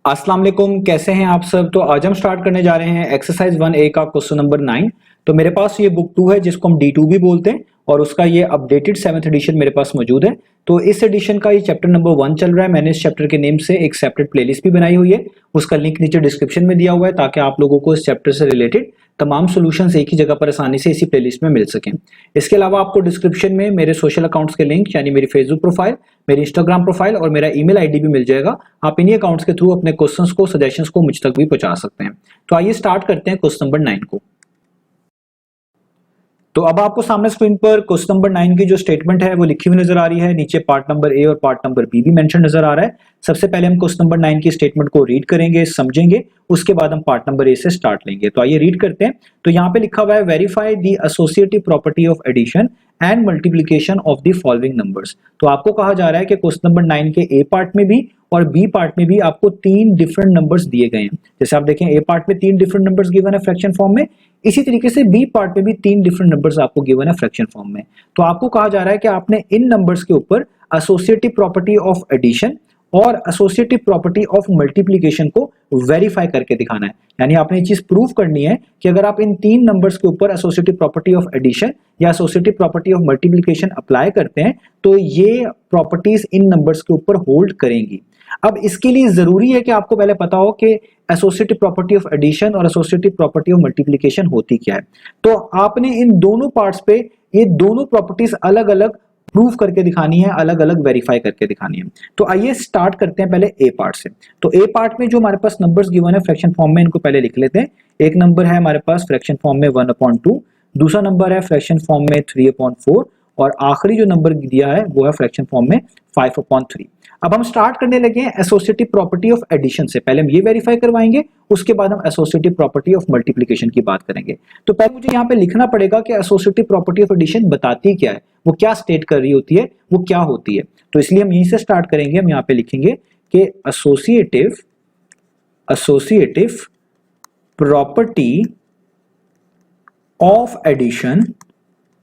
अस्सलाम वालेकुम, कैसे हैं आप सब। तो आज हम स्टार्ट करने जा रहे हैं एक्सरसाइज 1A का क्वेश्चन नंबर 9। तो मेरे पास ये बुक 2 है जिसको हम D2 भी बोलते हैं और उसका ये अपडेटेड 7th एडिशन मेरे पास मौजूद है। तो इस एडिशन का ये चैप्टर नंबर 1 चल रहा है। मैंने इस चैप्टर के नेम से एक सेपरेट प्लेलिस्ट भी बनाई हुई है, उसका लिंक नीचे डिस्क्रिप्शन में दिया हुआ है ताकि आप लोगों को इस चैप्टर से रिलेटेड तमाम सॉल्यूशंस एक ही जगह पर आसानी से इसी प्लेलिस्ट में मिल सकें। इसके अलावा आपको डिस्क्रिप्शन में मेरे सोशल अकाउंट्स के लिंक यानी मेरी फेसबुक प्रोफाइल, मेरी इंस्टाग्राम प्रोफाइल और मेरा ईमेल आईडी भी मिल जाएगा। आप इन्हीं अकाउंट्स के थ्रू अपने क्वेश्चंस को, सजेशंस को मुझ तक भी पहुंचा सकते हैं। तो आइए स्टार्ट करते हैं क्वेश्चन नंबर 9 को। तो अब आपको सामने स्क्रीन पर क्वेश्चन नंबर 9 की जो स्टेटमेंट है वो लिखी हुई नजर आ रही है। नीचे पार्ट नंबर ए और पार्ट नंबर बी भी मेंशन नजर आ रहा है। सबसे पहले हम क्वेश्चन नंबर 9 की स्टेटमेंट को रीड करेंगे, समझेंगे, उसके बाद हम पार्ट नंबर ए से स्टार्ट लेंगे। तो आइए रीड करते हैं। तो यहाँ पे लिखा हुआ है verify the associative property of addition and multiplication of the following numbers. तो आपको कहा जा रहा है कि क्वेश्चन नंबर 9 के ए पार्ट में भी और बी पार्ट में भी आपको 3 डिफरेंट नंबर्स दिए गए हैं। जैसे आप देखें ए पार्ट में 3 डिफरेंट नंबर्स गिवन है फ्रैक्शन फॉर्म में, इसी तरीके से बी पार्ट में भी 3 डिफरेंट नंबर्स आपको गिवन है फ्रैक्शन फॉर्म में। तो आपको कहा जा रहा है कि आपने इन नंबर्स के ऊपर एसोसिएटिव प्रॉपर्टी ऑफ एडिशन और एसोसिएटिव प्रॉपर्टी ऑफ मल्टीप्लिकेशन को वेरीफाई करके दिखाना है। यानी आपने ये चीज प्रूव करनी है कि अगर आप इन 3 नंबर्स के ऊपर एसोसिएटिव प्रॉपर्टी ऑफ एडिशन या associative property of multiplication apply करते हैं तो ये प्रॉपर्टीज इन नंबर्स के ऊपर होल्ड करेंगी। अब इसके लिए जरूरी है कि आपको पहले पता हो कि एसोसिएटिव प्रॉपर्टी ऑफ एडिशन और एसोसिएटिव प्रॉपर्टी ऑफ मल्टीप्लिकेशन होती क्या है। तो आपने इन दोनों पार्ट्स पे ये दोनों प्रॉपर्टीज अलग अलग प्रूव करके दिखानी है, अलग अलग वेरीफाई करके दिखानी है। तो आइए स्टार्ट करते हैं पहले ए पार्ट से। तो ए पार्ट में जो हमारे पास नंबर्स गिवन है फ्रैक्शन फॉर्म में, इनको पहले लिख लेते हैं। एक नंबर है हमारे पास फ्रैक्शन फॉर्म में 1/2, दूसरा नंबर है फ्रैक्शन फॉर्म में 3/4 और आखिरी जो नंबर दिया है वो है फ्रैक्शन फॉर्म में 5/3। अब हम स्टार्ट करने लगे हैं एसोसिएटिव प्रॉपर्टी ऑफ एडिशन से। पहले हम ये वेरीफाई करवाएंगे, उसके बाद हम एसोसिएटिव प्रॉपर्टी ऑफ मल्टीप्लिकेशन की बात करेंगे। तो पहले मुझे यहाँ पे लिखना पड़ेगा कि एसोसिएटिव प्रॉपर्टी ऑफ एडिशन बताती क्या है, वो क्या स्टेट कर रही होती है, वो क्या होती है। तो इसलिए हम यहीं से स्टार्ट करेंगे। हम यहाँ पे लिखेंगे कि एसोसिएटिव प्रॉपर्टी ऑफ एडिशन,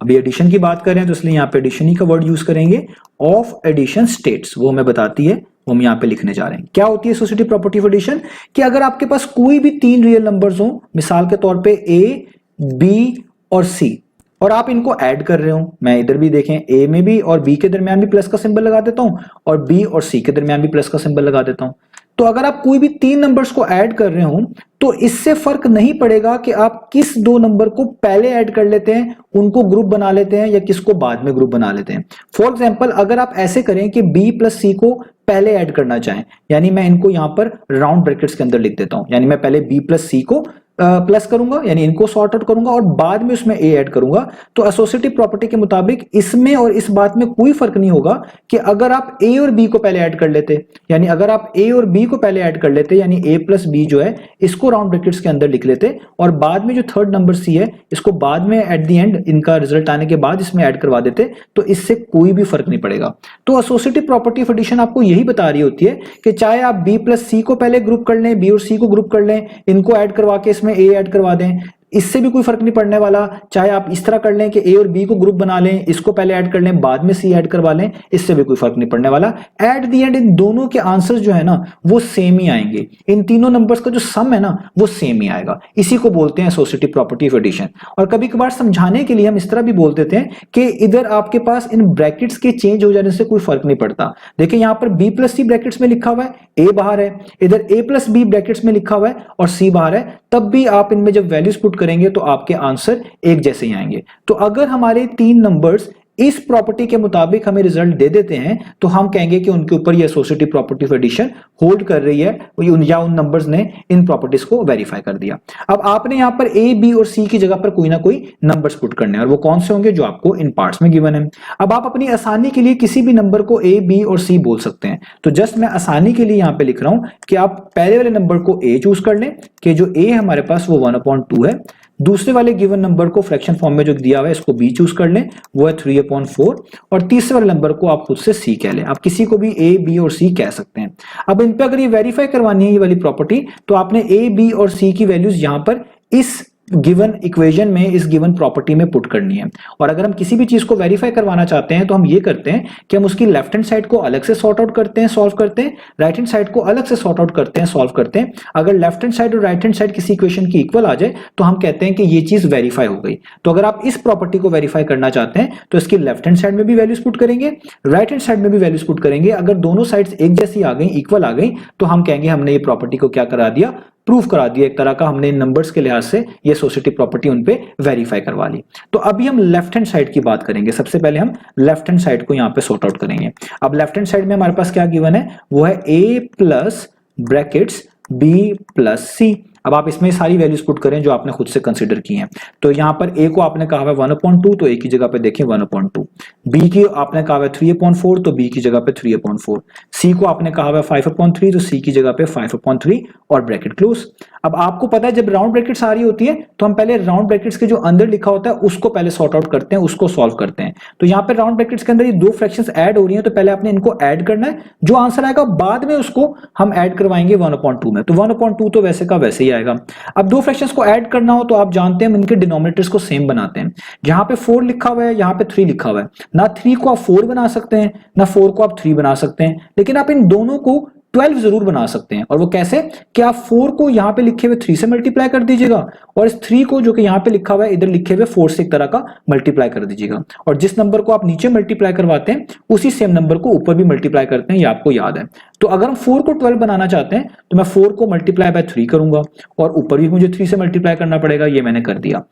अभी एडिशन की बात करें तो इसलिए यहाँ पे एडिशन ही का वर्ड यूज करेंगे, ऑफ एडिशन स्टेट्स, वो हमें बताती है, वो हम यहाँ पे लिखने जा रहे हैं। क्या होती है एसोसिएटिव प्रॉपर्टी ऑफ एडिशन? कि अगर आपके पास कोई भी 3 रियल नंबर्स हो, मिसाल के तौर पे ए, बी और सी, और आप इनको ऐड कर रहे हो, मैं इधर भी देखें ए में भी और बी के दरमियान भी प्लस का सिंबल लगा देता हूं और बी और सी के दरमियान भी प्लस का सिंबल लगा देता हूं। तो अगर आप कोई भी 3 नंबर्स को ऐड कर रहे हो तो इससे फर्क नहीं पड़ेगा कि आप किस 2 नंबर को पहले ऐड कर लेते हैं, उनको ग्रुप बना लेते हैं या किसको बाद में ग्रुप बना लेते हैं। फॉर एग्जांपल अगर आप ऐसे करें कि बी प्लस सी को पहले ऐड करना चाहें, यानी मैं इनको यहां पर राउंड ब्रैकेट्स के अंदर लिख देता हूं, यानी मैं पहले बी प्लस सी को प्लस करूंगा, यानी इनको सॉर्ट आउट करूंगा और बाद में उसमें ए ऐड करूंगा। तो एसोसिएटिव प्रॉपर्टी के मुताबिक इसमें और इस बात में कोई फर्क नहीं होगा कि अगर आप ए और बी को पहले ऐड कर लेते, यानी अगर आप ए और बी को पहले ऐड कर लेते, यानी ए प्लस बी जो है इसको राउंड ब्रैकेट्स के अंदर लिख लेते और बाद में जो थर्ड नंबर सी है इसको बाद में एट द एंड इनका रिजल्ट आने के बाद इसमें ऐड करवा देते, तो इससे कोई भी फर्क नहीं पड़ेगा। तो एसोसिएटिव प्रॉपर्टी ऑफ एडिशन आपको यही बता रही होती है कि चाहे आप बी प्लस सी को पहले ग्रुप कर लें, बी और सी को ग्रुप कर लें, इनको ऐड करवा के इसमें ए ऐड करवा दें, इससे भी कोई फर्क नहीं पड़ने वाला। चाहे आप इस तरह कर लें कि ए और बी को ग्रुप बना लें, इसको पहले ऐड कर लें, बाद में सी ऐड करवा लें, इससे भी कोई फर्क नहीं पड़ने वाला। एट द एंड इन दोनों के आंसर्स जो है ना वो सेम ही आएंगे, इन तीनों नंबर्स का जो सम है ना वो सेम ही आएगा। इसी को बोलते हैं एसोसिएटिव प्रॉपर्टी ऑफ एडिशन। और कभी कभार समझाने के लिए हम इस तरह भी बोल देते हैं कि इधर आपके पास इन ब्रैकेट्स के चेंज हो जाने से कोई फर्क नहीं पड़ता। देखिए यहां पर बी प्लस सी ब्रैकेट्स में लिखा हुआ है, ए बाहर है, इधर ए प्लस बी ब्रैकेट्स में लिखा हुआ है और सी बाहर है, तब भी आप इनमें जब वैल्यूज पुट करेंगे तो आपके आंसर एक जैसे ही आएंगे। तो अगर हमारे 3 नंबर्स इस प्रॉपर्टी के मुताबिक हमें रिजल्ट दे देते हैं तो हम कहेंगे कि उनके ऊपर ये associative property of addition hold कर रही है या उन नंबर्स ने इन प्रॉपर्टीज को वेरीफाई कर दिया। अब आपने यहां पर ए, बी और सी की जगह पर कोई ना कोई नंबर्स पुट करने हैं और वो कौन से होंगे जो आपको इन पार्ट्स में गिवन है। अब आप अपनी आसानी के लिए किसी भी नंबर को ए, बी और सी बोल सकते हैं। तो जस्ट मैं आसानी के लिए यहां पे लिख रहा हूं कि आप पहले वाले नंबर को ए चूज कर लें कि जो ए हमारे पास वो 1/2 है, दूसरे वाले गिवन नंबर को फ्रैक्शन फॉर्म में जो दिया हुआ है इसको बी चूज कर लें, वो है 3/4 और तीसरे वाले नंबर को आप खुद से सी कह लें। आप किसी को भी ए, बी और सी कह सकते हैं। अब इन पे अगर ये वेरीफाई करवानी है ये वाली प्रॉपर्टी तो आपने ए, बी और सी की वैल्यूज यहां पर इस गिवन इक्वेशन में इस गिवन प्रॉपर्टी में पुट करनी है। और अगर हम किसी भी चीज को वेरीफाई करवाना चाहते हैं तो हम ये करते हैं कि हम उसकी लेफ्ट हैंड साइड को अलग से सॉर्ट आउट करते हैं, सॉल्व करते हैं, राइट हैंड साइड को अलग से सॉर्ट आउट करते हैं, सॉल्व करते हैं। अगर लेफ्ट हैंड साइड और राइट हैंड साइड किसी इक्वेशन की इक्वल आ जाए तो हम कहते हैं कि ये चीज वेरीफाई हो गई। तो अगर आप इस प्रॉपर्टी को वेरीफाई करना चाहते हैं तो इसकी लेफ्ट हैंड साइड में भी वैल्यूज पुट करेंगे, राइट हैंड साइड में भी वैल्यूज पुट करेंगे। अगर दोनों साइड्स एक जैसी आ गई, इक्वल आ गई, तो हम कहेंगे हमने ये प्रॉपर्टी को क्या करा दिया, प्रूफ करा दिया। एक तरह का हमने नंबर्स के लिहाज से ये एसोसिएटिव प्रॉपर्टी उन पे वेरीफाई करवा ली। तो अभी हम लेफ्ट हैंड साइड की बात करेंगे। सबसे पहले हम लेफ्ट हैंड साइड को यहां पे सॉर्ट आउट करेंगे। अब लेफ्ट हैंड साइड में हमारे पास क्या गिवन है, वो है a plus brackets b plus c। अब आप इसमें सारी वैल्यूज पुट करें जो आपने खुद से कंसीडर की हैं। तो यहां पर a को आपने कहा है 1/2, तो a की जगह पे देखें 1/2। b की आपने कहा है 3/4, तो b की जगह पे 3/4। c को आपने कहा है 5/3, तो c की जगह पे 5/3 और ब्रैकेट क्लोज। अब आपको पता है जब राउंड ब्रैकेट्स आ रही होती है तो हम पहले राउंड ब्रैकेट्स के जो अंदर लिखा होता है उसको पहले सॉर्ट आउट करते हैं, उसको सॉल्व करते हैं। तो यहाँ पे राउंड ब्रैकेट्स के अंदर ये दो फ्रैक्शंस ऐड हो रही हैं, तो पहले आपने इनको ऐड करना है। जो आंसर आएगा बाद में उसको हम ऐड करवाएंगे 1/2 में। तो 1/2 तो वैसे का वैसे ही आएगा। अब दो फ्रैक्शंस को ऐड करना हो तो आप जानते हैं हम इनके डिनोमिनेटर्स को सेम बनाते हैं। जहां पे 4 लिखा हुआ है यहाँ पे 3 लिखा हुआ है। ना 3 को आप 4 बना सकते हैं, ना 4 को आप 3 बना सकते हैं, लेकिन आप इन दोनों को 12 जरूर बना सकते हैं। और वो कैसे, कि आप 4 को यहां पे लिखे हुए 3 से मल्टीप्लाई कर दीजिएगा और इस 3 को जो कि यहां पे लिखा हुआ है इधर लिखे हुए 4 से एक तरह का मल्टीप्लाई कर दीजिएगा। और जिस नंबर को आप नीचे मल्टीप्लाई करवाते हैं उसी सेम नंबर को ऊपर भी मल्टीप्लाई करते हैं, ये आपको याद है। तो अगर हम 4 को 12 बनाना चाहते हैं तो मैं 4 को मल्टीप्लाई बाय 3 करूंगा और ऊपर भी मुझे 3 से मल्टीप्लाई करना पड़ेगा, ये मैंने कर दिया।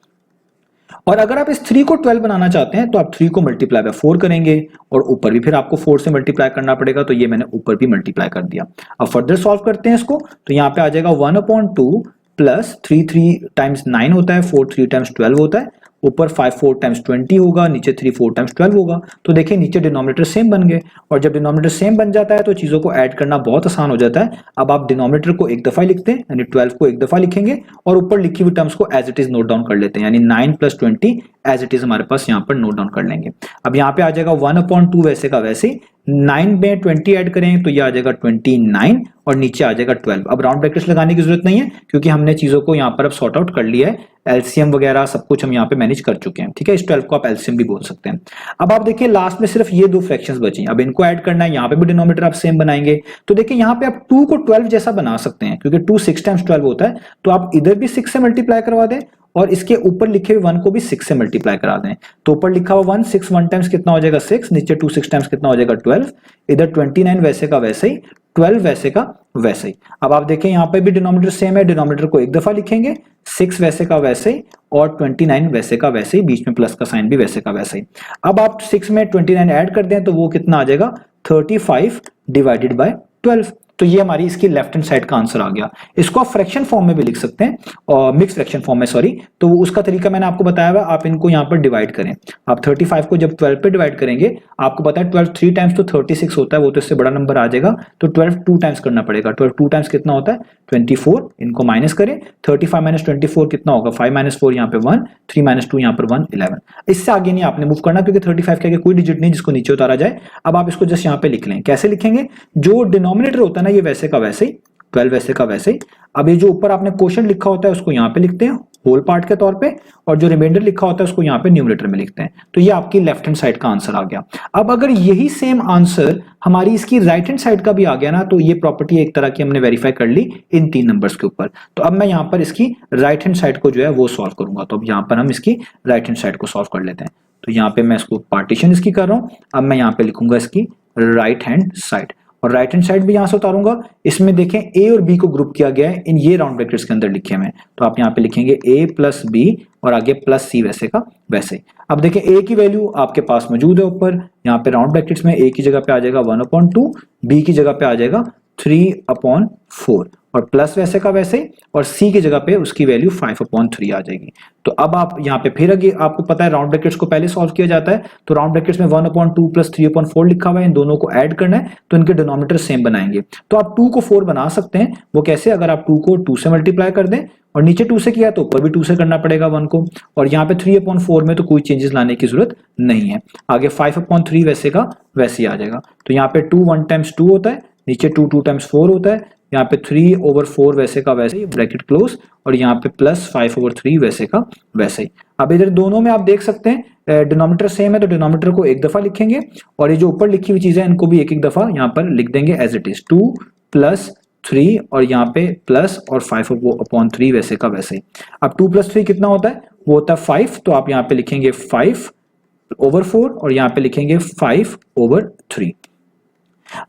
और अगर आप इस 3 को 12 बनाना चाहते हैं तो आप 3 को मल्टीप्लाई बाय 4 करेंगे और ऊपर भी फिर आपको 4 से मल्टीप्लाई करना पड़ेगा, तो ये मैंने ऊपर भी मल्टीप्लाई कर दिया। अब फर्दर सॉल्व करते हैं इसको, तो यहां पे आ जाएगा 1/2 प्लस 3 टाइम्स 9 होता है, 4 3 टाइम्स 12 होता है, ऊपर 5 4 टाइम्स 20 होगा, नीचे 3 4 टाइम्स 12 होगा। तो देखिए नीचे डिनोमिनेटर सेम बन गए, और जब डिनोमिनेटर सेम बन जाता है तो चीजों को ऐड करना बहुत आसान हो जाता है। अब आप डिनोमिनेटर को एक दफा लिखते हैं, यानी 12 को एक दफा लिखेंगे और ऊपर लिखी हुई टर्म्स को as it is note down कर लेते हैं, यानी 9 + 20 एज इट इज हमारे पास यहाँ पर नोट डाउन कर लेंगे। अब यहाँ पे आ जाएगा 1/2 वैसे का वैसे, 9 में 20 ऐड करें तो ये आ जाएगा 29 और नीचे आ जाएगा 12। अब राउंड ब्रैकेट्स लगाने की जरूरत नहीं है क्योंकि हमने चीजों को यहाँ पर अब सॉर्ट आउट कर लिया है, एलसीएम वगैरह सब कुछ हम यहाँ पे मैनेज कर चुके हैं। ठीक है, इस 12 को आप एलसीएम भी बोल सकते हैं। अब आप देखिए लास्ट में सिर्फ ये दो फ्रैक्शंस बची, अब इनको ऐड करना है, यहाँ पे भी डिनोमिनेटर आप सेम बनाएंगे। तो देखिए यहाँ पे आप 2 को 12 जैसा बना सकते हैं क्योंकि 2 6 टाइम्स 12 होता है, तो आप इधर भी 6 से मल्टीप्लाई करवा दें और इसके ऊपर लिखे हुए 1 को भी 6 से मल्टीप्लाई करा दें। तो ऊपर लिखा हुआ 1 6 1 टाइम्स कितना हो जाएगा 6, नीचे 2 6 टाइम्स कितना हो जाएगा 12, इधर 29 वैसे का वैसे ही, 12 वैसे का वैसे ही। अब आप देखें यहाँ पे भी डिनोमिनेटर सेम है, डिनोमिनेटर को एक दफा लिखेंगे, 6 वैसे का वैसे ही और 29 वैसे का वैसे ही, बीच में प्लस का साइन भी वैसे का वैसे ही। अब आप 6 में 29 ऐड कर दें तो वो कितना आ जाएगा 35 डिवाइडेड बाय 12। तो ये हमारी इसकी लेफ्ट हैंड साइड का आंसर आ गया। इसको आप फ्रैक्शन फॉर्म में भी लिख सकते हैं, और मिक्स फ्रैक्शन फॉर्म में, सॉरी। तो उसका तरीका मैंने आपको बताया हुआ, आप इनको यहाँ पर डिवाइड करें। आप 35 को जब 12 पे डिवाइड करेंगे, आपको पता है 12 3 टाइम्स तो 36 होता है, वो तो इससे बड़ा नंबर आ जाएगा, तो 12 2 टाइम्स करना पड़ेगा। 12 2 टाइम्स कितना होता है 24, इनको माइनस करें, 35 - 24 कितना होगा 5 - 4 यहाँ पे 1, 3 - 2 यहाँ पर 1 11। इससे आगे नहीं आपने मूव करना क्योंकि 35 के आगे कोई डिजिट नहीं जिसको नीचे उतारा जाए। अब आप इसको जस्ट यहाँ पे लिख लें। कैसे लिखेंगे, जो डिनोमिनेटर होता है ना ये वैसे का वैसे ही, 12 वैसे का वैसे ही। अब ये जो ऊपर आपने क्वोशिएंट लिखा होता है उसको यहाँ पे लिखते हैं होल पार्ट के तौर पे, और जो रिमाइंडर लिखा होता है उसको यहाँ पे न्यूमरेटर में लिखते हैं। तो ये आपकी लेफ्ट हैंड साइड का आंसर आ गया। अब अगर यही सेम आंसर हमारी इसकी राइट हैंड साइड का भी आ गया ना, तो ये प्रॉपर्टी एक तरह की हमने वेरीफाई कर ली इन 3 नंबर्स के ऊपर। तो अब मैं यहाँ पर इसकी राइट हैंड साइड को जो है वो सॉल्व करूंगा। तो अब यहाँ पर हम इसकी राइट हैंड साइड को सॉल्व कर लेते हैं। तो यहाँ पे मैं इसको पार्टीशन इसकी कर रहा हूँ। अब मैं यहाँ पे लिखूंगा इसकी राइट हैंड साइड, और राइट हैंड साइड भी यहां से उतारूंगा। इसमें देखें ए और बी को ग्रुप किया गया है इन ये राउंड ब्रैकेट्स के अंदर लिखे हुए हैं, तो आप यहाँ पे लिखेंगे a + b और आगे +c वैसे का वैसे ही। अब देखें a की वैल्यू आपके पास मौजूद है ऊपर, यहाँ पे राउंड ब्रैकेट्स में a की जगह पे आ जाएगा 1/2, b की जगह पे आ जाएगा 3/4 और प्लस वैसे का वैसे ही, और c की जगह पे उसकी वैल्यू 5/3 आ जाएगी। तो अब आप यहाँ पे फिर अगे आपको पता है राउंड ब्रैकेट्स को पहले सॉल्व किया जाता है, तो राउंड ब्रैकेट्स में 1/2 + 3/4 लिखा हुआ है, इन दोनों को ऐड करना है तो इनके डिनोमिनेटर सेम बनाएंगे। तो आप 2 को 4 बना सकते हैं। वो कैसे, अगर आप 2 को 2 से मल्टीप्लाई कर दें और नीचे 2 से किया तो ऊपर भी 2 से करना पड़ेगा 1 को, और यहाँ पे 3/4 में तो कोई चेंजेस लाने की जरूरत नहीं है। आगे 5/3 वैसे का वैसे ही आ जाएगा। तो यहाँ पे 2 1 टाइम्स 2 होता है, नीचे 2 2 टाइम्स 4 होता है, यहाँ पे 3/4 वैसे का वैसे ही, ब्रैकेट क्लोज, और यहाँ पे +5/3 वैसे का वैसे ही। अब इधर दोनों में आप देख सकते हैं डिनोमिनेटर सेम है, तो डिनोमिनेटर को एक दफा लिखेंगे और ये जो ऊपर लिखी हुई चीजें इनको भी एक एक दफा यहाँ पर लिख देंगे एज इट इज, 2 + 3 और यहाँ पे प्लस और 5/3 वैसे का वैसे ही। अब 2 + 3 कितना होता है, वो होता है 5, तो आप यहाँ पे लिखेंगे 5/4 और यहाँ पे लिखेंगे 5/3।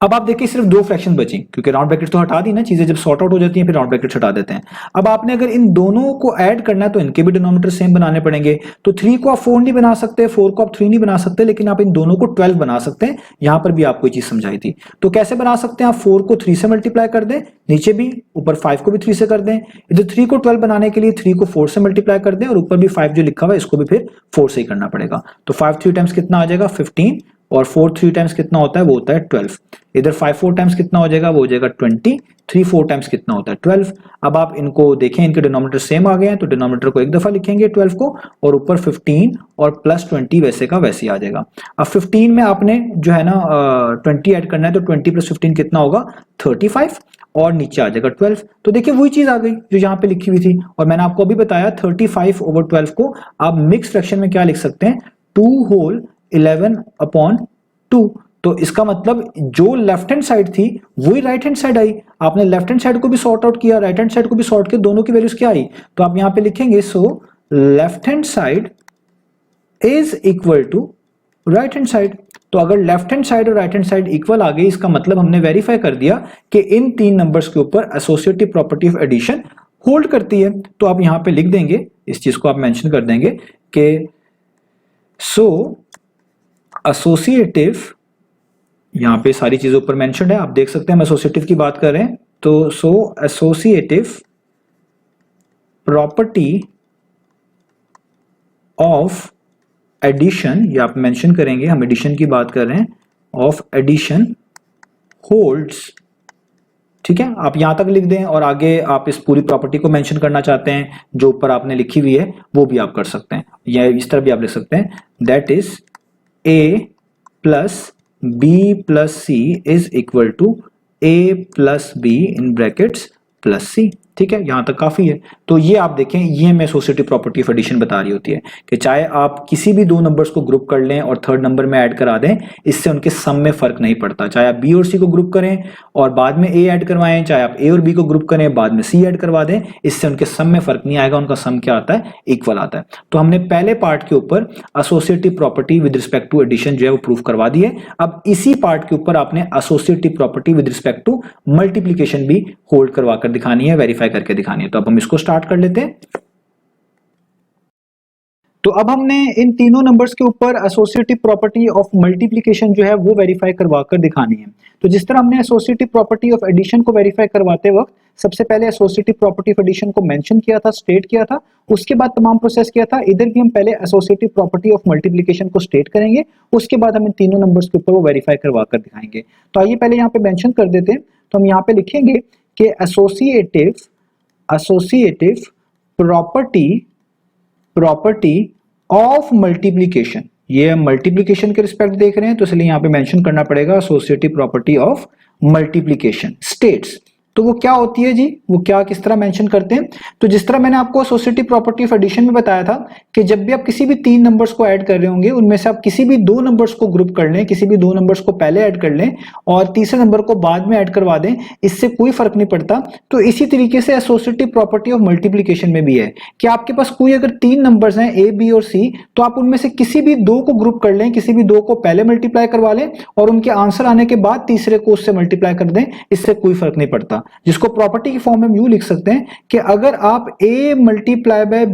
अब आप देखिए सिर्फ 2 फ्रैक्शन बची, क्योंकि राउंड ब्रैकेट तो हटा दी ना, चीजें जब सॉर्ट आउट हो जाती हैं फिर राउंड ब्रैकेट हटा देते हैं। अब आपने अगर इन दोनों को ऐड करना है तो इनके भी डिनोमिनेटर सेम बनाने पड़ेंगे। तो 3 को आप 4 नहीं बना सकते, 4 को आप 3 नहीं बना सकते, लेकिन आप इन दोनों को 12 बना सकते हैं। यहां पर भी आपको ये चीज समझाई थी। तो कैसे बना सकते हैं, आप 4 को 3 से मल्टीप्लाई कर दें, नीचे भी, ऊपर 5 को भी 3 से कर दें। इधर 3 को 12 बनाने के लिए 3 को 4 से मल्टीप्लाई कर दें और ऊपर भी 5 जो लिखा हुआ है इसको भी फिर 4 से ही करना पड़ेगा। तो 5 3 टाइम्स कितना आ जाएगा, 15, और 4 3 टाइम्स कितना होता है, वो होता है 12। इधर 5 4 टाइम्स कितना हो जाएगा, वो हो जाएगा 20, 3 4 टाइम्स कितना होता है 12। अब आप इनको देखें, इनके डिनोमिनेटर सेम आ गए हैं, तो डिनोमिनेटर को एक दफा लिखेंगे 12 को, और ऊपर 15 और +20 वैसे का वैसे ही आ जाएगा। अब 15 में आपने जो है ना 20 ऐड करना है, तो 20 + 15 कितना होगा, 35, और नीचे आ जाएगा 12। तो देखिए वही चीज आ गई जो यहाँ पे लिखी हुई थी, और मैंने आपको अभी बताया 35/12 को आप मिक्स फ्रैक्शन में क्या लिख सकते हैं, 2 होल 11/2। तो इसका मतलब जो लेफ्ट हैंड साइड थी वही राइट हैंड साइड आई। आपने लेफ्ट हैंड साइड को भी सॉर्ट आउट किया, राइट हैंड साइड को भी सॉर्ट किया, दोनों की वैल्यूज क्या आई, तो आप यहां पे लिखेंगे so left hand side is equal to right hand side. तो अगर लेफ्ट हैंड साइड और राइट हैंड साइड इक्वल आ गई, इसका मतलब हमने वेरीफाई कर दिया कि इन 3 नंबर्स के ऊपर associative property of addition hold करती है। तो आप यहां पे लिख देंगे, इस चीज को आप मेंशन कर देंगे कि सो एसोसिएटिव, यहां पे सारी चीजों पर मेंशन है, आप देख सकते हैं हम एसोसिएटिव की बात कर रहे हैं। तो सो एसोसिएटिव प्रॉपर्टी ऑफ एडिशन, ये आप मेंशन करेंगे, हम एडिशन की बात कर रहे हैं, ऑफ एडिशन होल्ड्स। ठीक है, आप यहां तक लिख दें और आगे आप इस पूरी प्रॉपर्टी को मेंशन करना चाहते हैं जो ऊपर आपने लिखी हुई है वो भी आप कर सकते हैं, या इस तरह भी आप लिख सकते हैं, that is A + B + C is equal to A + B in brackets +C। ठीक है, यहां तक काफी है। तो ये आप देखें, ये हमें एसोसिएटिव प्रॉपर्टी ऑफ एडिशन बता रही होती है कि चाहे आप किसी भी 2 नंबर्स को ग्रुप कर लें और थर्ड नंबर में ऐड करा दें, इससे उनके सम में फर्क नहीं पड़ता। चाहे आप B और C को ग्रुप करें और बाद में A ऐड करवाएं, चाहे आप A और B को ग्रुप करें बाद में C ऐड करवा दें, इससे उनके सम में फर्क नहीं आएगा, उनका सम क्या आता है, इक्वल आता है। तो हमने पहले पार्ट के ऊपर associative property with respect to addition जो है वो प्रूव करवा दी है। अब इसी पार्ट के ऊपर आपने associative property with respect to multiplication भी होल्ड करवा कर दिखानी है, वेरीफाई करके दिखानी है। तो अब हम इसको स्टार्ट कर लेते हैं। तो अब हमने इन तीनों नंबर्स के ऊपर एसोसिएटिव प्रॉपर्टी ऑफ मल्टीप्लिकेशन जो है वो वेरीफाई करवा कर दिखानी है। तो जिस तरह हमने एसोसिएटिव प्रॉपर्टी ऑफ एडिशन को वेरीफाई करवाते वक्त सबसे पहले एसोसिएटिव प्रॉपर्टी ऑफ एडिशन को मेंशन किया था, स्टेट किया था, उसके बाद तमाम प्रोसेस किया था, इधर भी हम पहले एसोसिएटिव प्रॉपर्टी ऑफ मल्टीप्लिकेशन को स्टेट करेंगे, उसके बाद हम इन तीनों नंबर्स के ऊपर वो वेरीफाई करवा कर दिखाएंगे। तो आइए पहले यहाँ पे मेंशन कर देते हैं। तो हम यहाँ पे लिखेंगे कि एसोसिएटिव प्रॉपर्टी ऑफ मल्टीप्लिकेशन, ये हम मल्टीप्लिकेशन के रिस्पेक्ट देख रहे हैं तो इसलिए यहां पे मेंशन करना पड़ेगा associative property of multiplication states. तो वो क्या होती है जी, वो क्या किस तरह मेंशन करते हैं, तो जिस तरह मैंने आपको एसोसिएटिव प्रॉपर्टी ऑफ एडिशन में बताया था कि जब भी आप किसी भी 3 नंबर्स को ऐड कर रहे होंगे उनमें से आप किसी भी 2 नंबर्स को ग्रुप कर लें, किसी भी 2 नंबर्स को पहले ऐड कर लें और तीसरे नंबर को बाद में ऐड करवा दें, इससे कोई फर्क नहीं पड़ता। तो इसी तरीके से एसोसिएटिव प्रॉपर्टी ऑफ मल्टीप्लिकेशन में भी है कि आपके पास कोई अगर 3 नंबर्स हैं A, B और C, तो आप उनमें से किसी भी 2 को ग्रुप कर लें, किसी भी 2 को पहले मल्टीप्लाई करवा लें और उनके आंसर आने के बाद तीसरे को उससे मल्टीप्लाई कर दें, इससे कोई फर्क नहीं पड़ता। जिसको प्रॉपर्टी की फॉर्म में यूं लिख सकते हैं कि अगर आप A ×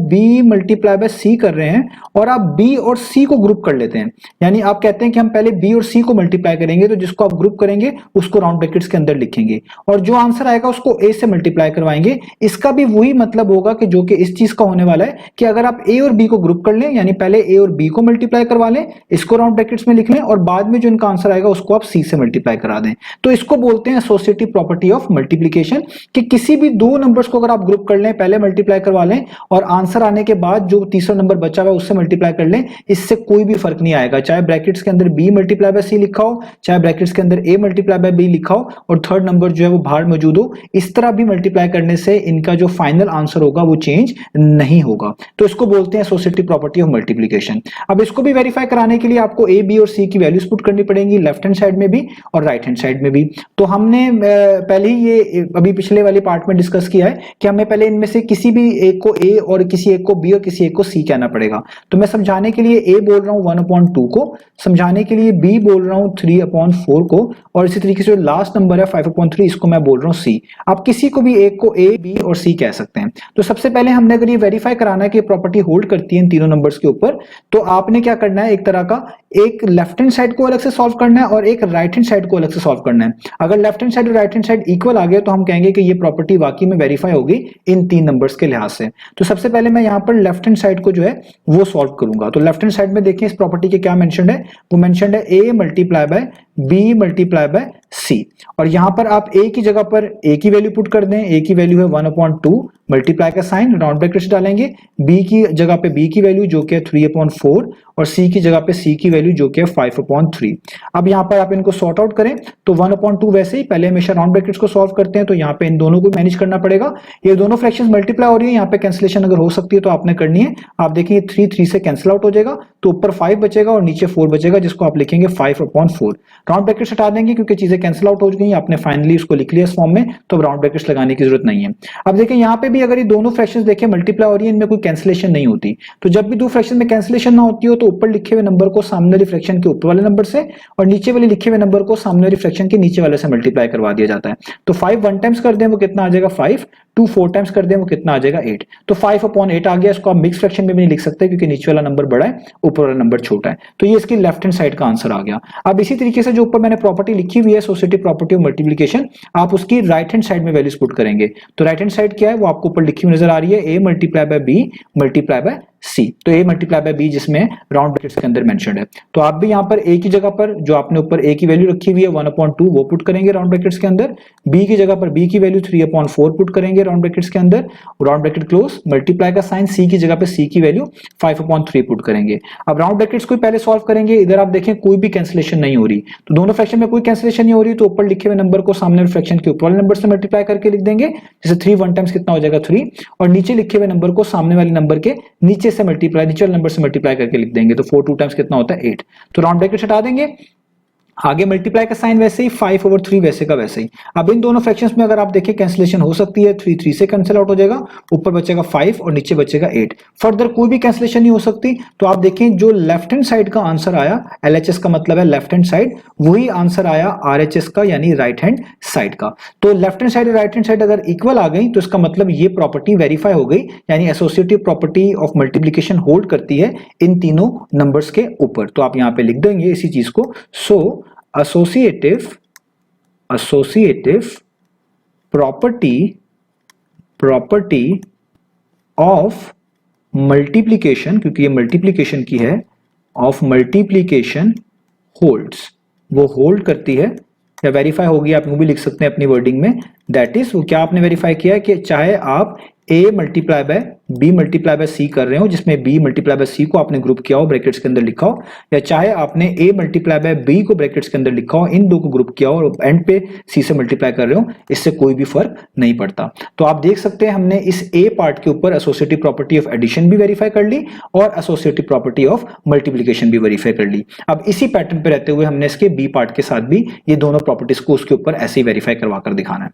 B × C कर रहे हैं और आप B और C को ग्रुप कर लेते हैं, यानी आप कहते हैं कि हम पहले B और C को मल्टीप्लाई करेंगे, तो जिसको आप ग्रुप करेंगे उसको राउंड ब्रैकेट्स के अंदर लिखेंगे और जो आंसर आएगा उसको A से मल्टीप्लाई करवाएंगे। इसका भी वही मतलब होगा कि जो कि इस चीज का होने वाला है कि अगर आप A और B को ग्रुप कर लें, यानी पहले A और B को मल्टीप्लाई करवा लें, इसको राउंड ब्रैकेट्स में लिख लें और बाद में जो इनका आंसर आएगा उसको आप C से मल्टीप्लाई करा दें, तो इसको बोलते हैं associative property of multiplication multiplication कि किसी भी दो नंबर्स को अगर आप ग्रुप कर लें, पहले मल्टीप्लाई करवा लें और आंसर आने के बाद जो तीसरा नंबर बचा हुआ है उससे मल्टीप्लाई कर लें, इससे कोई भी फर्क नहीं आएगा। चाहे ब्रैकेट्स के अंदर b मल्टीप्लाई बाय c लिखा हो, चाहे ब्रैकेट्स के अंदर a मल्टीप्लाई बाय b लिखा हो और थर्ड नंबर जो है वो बाहर मौजूद हो, इस तरह भी मल्टीप्लाई करने से इनका जो फाइनल आंसर होगा वो चेंज नहीं होगा। तो इसको बोलते हैं एसोसिएटिव प्रॉपर्टी ऑफ मल्टीप्लिकेशन। अब इसको भी वेरीफाई कराने के लिए आपको a b और c की वैल्यूज पुट करनी पड़ेंगी, लेफ्ट हैंड साइड में भी और राइट हैंड साइड में भी। तो हमने पहले ही ये अभी पिछले वाले पार्ट में डिस्कस किया है कि हमें पहले इनमें से किसी भी एक को a और किसी एक को b और किसी एक को c कहना पड़ेगा। तो मैं समझाने के लिए a बोल रहा हूं 1/2 को, समझाने के लिए b बोल रहा हूं 3/4 को, और इसी तरीके से जो लास्ट नंबर है 5/3 इसको मैं बोल रहा हूं c। आप किसी को भी एक को a b और c कह सकते हैं। तो सबसे पहले हमने अगर ये वेरीफाई कराना है कि प्रॉपर्टी होल्ड करती है इन तीनों नंबर्स के ऊपर, तो आपने क्या करना है, एक तरह का एक लेफ्ट हैंड साइड को अलग से सॉल्व करना है और एक राइट हैंड साइड को अलग से सॉल्व करना है। अगर लेफ्ट हैंड साइड और राइट हैंड साइड इक्वल आ गया तो हम कहेंगे कि ये प्रॉपर्टी वाकई में वेरीफाई होगी इन तीन नंबर्स के लिहाज से। तो सबसे पहले मैं यहाँ पर लेफ्ट हैंड साइड को जो है वो सॉल्व करूंगा। तो लेफ्ट हैंड साइड में देखिए इस प्रॉपर्टी के क्या मेंशन्ड है, वो मेंशन्ड है a multiply by b multiply by c, और यहां पर आप a की जगह पर a की वैल्यू पुट कर दें, a की वैल्यू है 1/2, मल्टीप्लाई का साइन राउंड ब्रैकेट्स डालेंगे, b की जगह पे b की वैल्यू जो कि है 3/4 और c की जगह पे c की वैल्यू जो कि है 5/3। अब यहां पर आप इनको सॉर्ट आउट करें तो 1/2 वैसे ही पहले हमेशा राउंड ब्रैकेट्स को सॉल्व करते हैं, तो यहाँ पे इन दोनों को मैनेज करना पड़ेगा। ये दोनों फ्रैक्शंस मल्टीप्लाई हो रही है, यहाँ पे कैंसिलेशन अगर हो सकती है तो आपने करनी है। आप देखिए 3 से कैंसिल आउट हो जाएगा, तो ऊपर 5 बचेगा और नीचे 4 बचेगा, जिसको आप लिखेंगे 5/4। राउंड ब्रैकेट्स हटा देंगे क्योंकि चीजें कैंसिल आउट हो गई, आपने फाइनली उसको लिख लिया इस फॉर्म में, तो अब राउंड ब्रैकेट्स लगाने की जरूरत नहीं है। अब देखिए यहाँ पे भी अगर ये दोनों फ्रैक्शंस देखें मल्टीप्लाई हो रही है, इनमें कोई कैंसिलेशन नहीं होती। तो जब भी दो फ्रैक्शन में कैंसिलेशन ना होती हो तो ऊपर लिखे हुए नंबर को सामने वाली फ्रैक्शन के ऊपर वाले नंबर से और नीचे वाले लिखे हुए नंबर को सामने वाली फ्रैक्शन के नीचे वाले से मल्टीप्लाई करवा दिया जाता है। तो 5 1 टाइम्स कर दें वो कितना आ जाएगा 5, 2 4 टाइम्स कर दें वो कितना आ जाएगा 8। तो 5/8 आ गया। इसको आप मिक्स फ्रैक्शन में भी नहीं लिख सकते क्योंकि नीचे वाला नंबर बड़ा है ऊपर वाला नंबर छोटा है। तो ये इसकी लेफ्ट हैंड साइड का आंसर आ गया। अब इसी तरीके से जो ऊपर मैंने प्रॉपर्टी लिखी हुई है एसोसिएटिव प्रॉपर्टी ऑफ मल्टीप्लिकेशन, आप उसकी राइट हैंड साइड में वैल्यूज पुट करेंगे। तो राइट हैंड साइड क्या है वो आपको ऊपर लिखी हुई नजर आ रही है, a multiply by b multiply by c। तो a मल्टीप्लाई बाय b जिसमें राउंड ब्रैकेट्स के अंदर मेंशन्ड है। तो आप भी यहाँ पर a की जगह पर जो आपने ऊपर a की वैल्यू रखी हुई है 1/2 वो पुट करेंगे राउंड ब्रैकेट्स के अंदर, b की जगह पर b की वैल्यू 3/4 पुट करेंगे राउंड ब्रैकेट्स के अंदर, राउंड ब्रैकेट क्लोज, मल्टीप्लाई का साइन, c की जगह पे c की वैल्यू 5/3 पुट करेंगे। अब राउंड ब्रैकेट्स को पहले सॉल्व करेंगे। इधर आप देखें कोई भी कैंसिलेशन नहीं हो रही, तो दोनों फ्रैक्शन में कोई कैंसिलेशन नहीं हो रही, तो ऊपर लिखे हुए नंबर को सामने फ्रैक्शन के ऊपर वाले नंबर से मल्टीप्लाई करके लिख देंगे। जैसे 3 1 टाइम्स कितना हो जाएगा 3, और नीचे लिखे हुए नंबर को सामने वाले नंबर के नीचे से मल्टीप्लाई, नीचे वाले नंबर से मल्टीप्लाई करके लिख देंगे। तो 4 2 टाइम्स कितना होता है 8। तो राउंड ब्रैकेट हटा देंगे, आगे मल्टीप्लाई का साइन वैसे ही, 5/3 वैसे का वैसे ही। अब इन दोनों फ्रैक्शंस में अगर आप देखें कैंसिलेशन हो सकती है, 3 3 से कैंसिल आउट हो जाएगा, ऊपर बचेगा 5 और नीचे बचेगा 8। फर्दर कोई भी कैंसिलेशन नहीं हो सकती। तो आप देखें जो लेफ्ट हैंड साइड का आंसर आया, LHS का मतलब है लेफ्ट हैंड साइड, वही आंसर आया RHS का यानी राइट हैंड साइड का। तो लेफ्ट हैंड साइड और राइट हैंड साइड अगर इक्वल आ गई तो इसका मतलब ये प्रॉपर्टी वेरीफाई हो गई, यानी associative property of multiplication hold करती है इन तीनों नंबर्स के ऊपर। तो आप यहां पे लिख देंगे इसी चीज को। सो associative property of multiplication, क्योंकि ये मल्टीप्लिकेशन की है, ऑफ मल्टीप्लिकेशन होल्ड्स, वो होल्ड करती है या वेरीफाई होगी, आप भी लिख सकते हैं अपनी वर्डिंग में। दैट इज वो क्या आपने वेरीफाई किया है कि चाहे आप a multiply by b multiply by c कर रहे हो, जिसमें b मल्टीप्लाई बाय c को आपने ग्रुप किया हो ब्रैकेट्स के अंदर लिखा हो, या चाहे आपने a मल्टीप्लाई बाय b को ब्रैकेट्स के अंदर लिखा हो, इन दो को ग्रुप किया हो और एंड पे c से मल्टीप्लाई कर रहे हो, इससे कोई भी फर्क नहीं पड़ता। तो आप देख सकते हैं हमने इस a पार्ट के ऊपर एसोसिएटिव प्रॉपर्टी ऑफ एडिशन भी वेरीफाई कर ली और एसोसिएटिव प्रॉपर्टी ऑफ मल्टीप्लिकेशन भी वेरीफाई कर ली। अब इसी पैटर्न पे रहते हुए हमने इसके b पार्ट के साथ भी ये दोनों प्रॉपर्टीज को उसके ऊपर ऐसे ही वेरीफाई करवा कर दिखाना है।